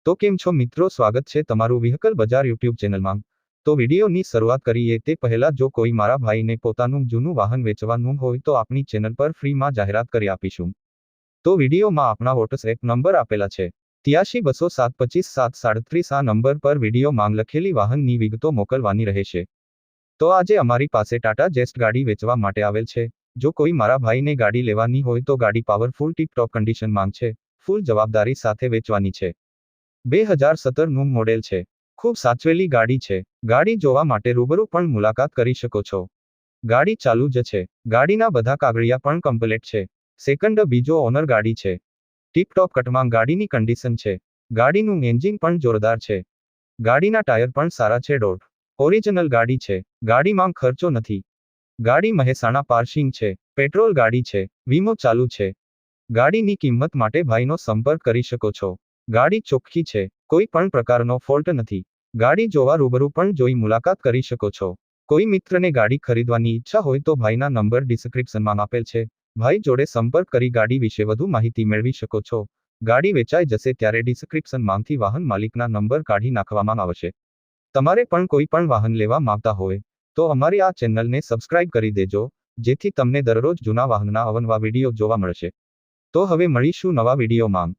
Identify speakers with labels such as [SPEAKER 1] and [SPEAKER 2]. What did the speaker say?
[SPEAKER 1] તો કેમ છો મિત્રો, સ્વાગત છે તમારું વ્હીકલ બજાર યુટ્યુબ ચેનલમાં। તો વિડીયોની શરૂઆત કરીએ તે પહેલા જો કોઈ મારા ભાઈને પોતાનું જૂનું વાહન વેચવાનું હોય તો આપણી ચેનલ પર ફ્રીમાં જાહેરાત કરી આપીશું। તો વિડીયોમાં આપણા વોટ્સએપ નંબર આપેલા છે 8320725737 આ નંબર પર વિડીયો માંગ લખેલી વાહનની વિગતો મોકલવાની રહેશે। તો આજે અમારી પાસે ટાટા જેસ્ટ ગાડી વેચવા માટે આવેલ છે। જો કોઈ મારા ભાઈને ગાડી લેવાની હોય તો ગાડી પાવરફુલ ટીપ-ટોપ કન્ડિશનમાં છે, ફૂલ જવાબદારી સાથે વેચવાની છે। 2017નું મોડેલ છે, ખૂબ સાચવેલી ગાડી છે। ગાડી જોવા માટે રૂબરૂ પણ મુલાકાત કરી શકો છો। ગાડી ચાલુ જ છે, ગાડીના બધા કાગળિયા પણ કમ્પ્લીટ છે। સેકન્ડ બીજો ઓનર ગાડી છે, ટીપ-ટોપ કટમાં ગાડીની કન્ડિશન છે। ગાડીનું એન્જિન પણ જોરદાર છે, ગાડીના ટાયર પણ સારા છે। ઓરિજિનલ ગાડી છે, ગાડીમાં ખર્ચો નથી। ગાડી મહેસાણા પાર્સિંગ છે, પેટ્રોલ ગાડી છે, વીમો ચાલુ છે। ગાડીની કિંમત માટે ભાઈનો સંપર્ક કરી શકો છો। ગાડી ચોખ્ખી છે, કોઈ પણ પ્રકારનો ફોલ્ટ નથી। ગાડી જોવા રૂબરૂ પણ જોઈ મુલાકાત કરી શકો છો। કોઈ મિત્રને ગાડી ખરીદવાની ઈચ્છા હોય તો ભાઈના નંબર ડિસ્ક્રિપ્શનમાં આપેલ છે, ભાઈ જોડે સંપર્ક કરી ગાડી વિશે વધુ માહિતી મેળવી શકો છો। ગાડી વેચાઈ જશે ત્યારે ડિસ્ક્રિપ્શનમાંથી વાહન માલિકના નંબર કાઢી નાખવામાં આવશે। તમારે પણ કોઈ પણ વાહન લેવા માંગતા હોય તો અમારી આ ચેનલને સબસ્ક્રાઇબ કરી દેજો, જેથી તમને દરરોજ જૂના વાહનના અવનવા વિડીયો જોવા મળશે। તો હવે મળીશું નવા વિડીયોમાં।